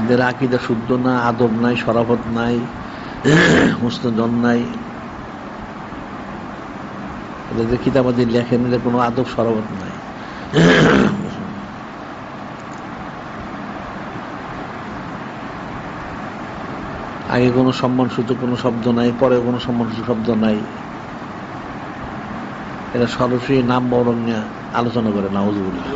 এদের আকীদা শুদ্ধ না, আদব নাই, শরাফত নাই, মুস্তজন নাই। এদের কিতাবাদি লেখেন, এদের কোনো আদব শরাফত নাই। আগে কোনো সম্মানসূচক কোনো শব্দ নাই, পরে কোনো সম্মানসূচক শব্দ নাই। এরা সরাসরি নাম বরং নিয়ে আলোচনা করে, নাউযুবিল্লাহ।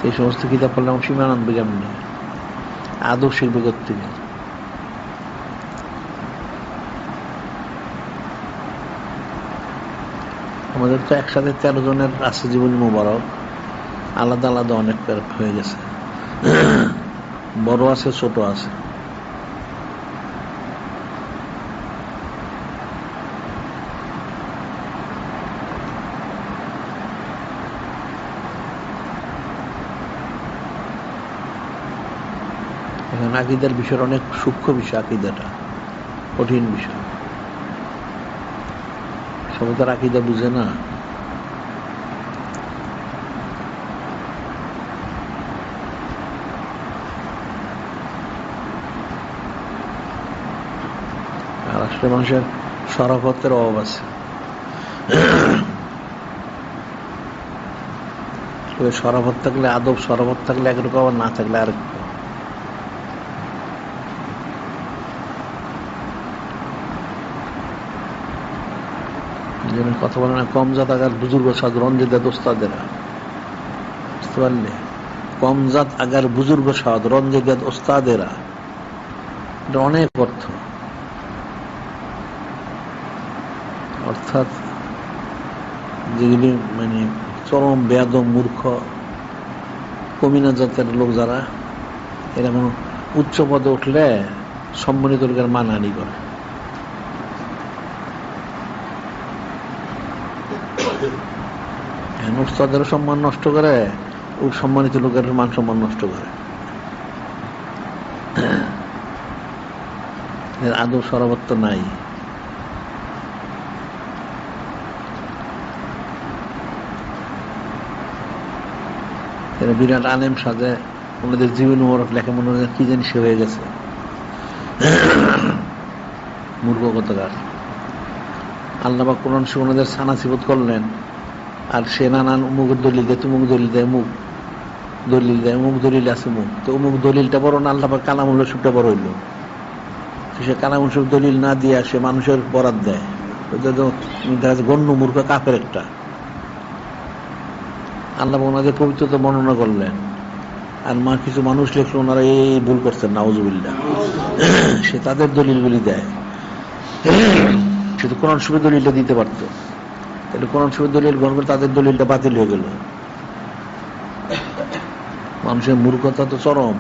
এই সমস্ত কিতাব পড়লে আমার সীমান আনবে কেমনি, আদব শিখবে কোত্থেকে? আমাদের তো একসাথে 13 জনের আছে জীবনী মোবারক, আলাদা আলাদা অনেক হয়ে গেছে, বড় আছে ছোট আছে। এখানে আকীদার বিষয় অনেক সূক্ষ্ম বিষয়, আকীদাটা কঠিন বিষয়, সবাই তার আকীদা বুঝে না। আর আসলে মানুষের শরাফতের অভাব আছে। শরাফত থাকলে, আদব শরাফত থাকলে একরকম, আবার না থাকলে আরেক। কথা বলে না, কম জাত আগার বুজুর্গ সাদ রঞ্জিদা ওস্তাদেরা, বুঝতে পারলে? কম জাত আগার বুজুর্গ সাদ রঞ্জিদা ওস্তাদেরা, এটা অনেক অর্থ। অর্থাৎ যেগুলি মানে চরম বেয়াদব মূর্খ কমিনা জাতের লোক যারা, এরা কোনো উচ্চ পদে উঠলে সম্মানিত লোকের মানহানি করে। উস্তাদেরও সম্মান নষ্ট করে, ও সম্মানিত লোকের মান সম্মান নষ্ট করে। এর আদব শরাফত নাই। এরা বিরাট আলেম সাজে, ওনাদের জীবন মোবারক লেখা মনে হয় কি জানি সে হয়ে গেছে, মূর্খ কথাকার। আল্লাহ পাক কোরআন শরীফে ওনাদের সানাসিবত করলেন, আর সে নানান অমুকের দলিল দেয়, তুমুক দলিল দেয়, মুখ দলিল দেয়, অমুক দলিল আছে মুখ, তো অমুক দলিলটা বড় না আল্লাহ পাক কালামুল সুখটা বড় হইল। সে কালামুল সুখ দলিল না দিয়ে সে মানুষের বরাদ দেয়, গণ্য মূর্খ কাফের একটা। আল্লাহ ওনাদের পবিত্রতা বর্ণনা করলেন, আর কিছু মানুষ লিখলো ওনারা এই ভুল করছেন, নাউযুবিল্লাহ। সে তাদের দলিলগুলি দেয়, সে তো কোরআন শরীফের দলিলটা দিতে পারতো, তাহলে কোরআন শরীফের দলিল গ্রহণ করে তাদের দলিলটা বাতিল হয়ে গেল। মানুষের মূর্খতা তো চরম।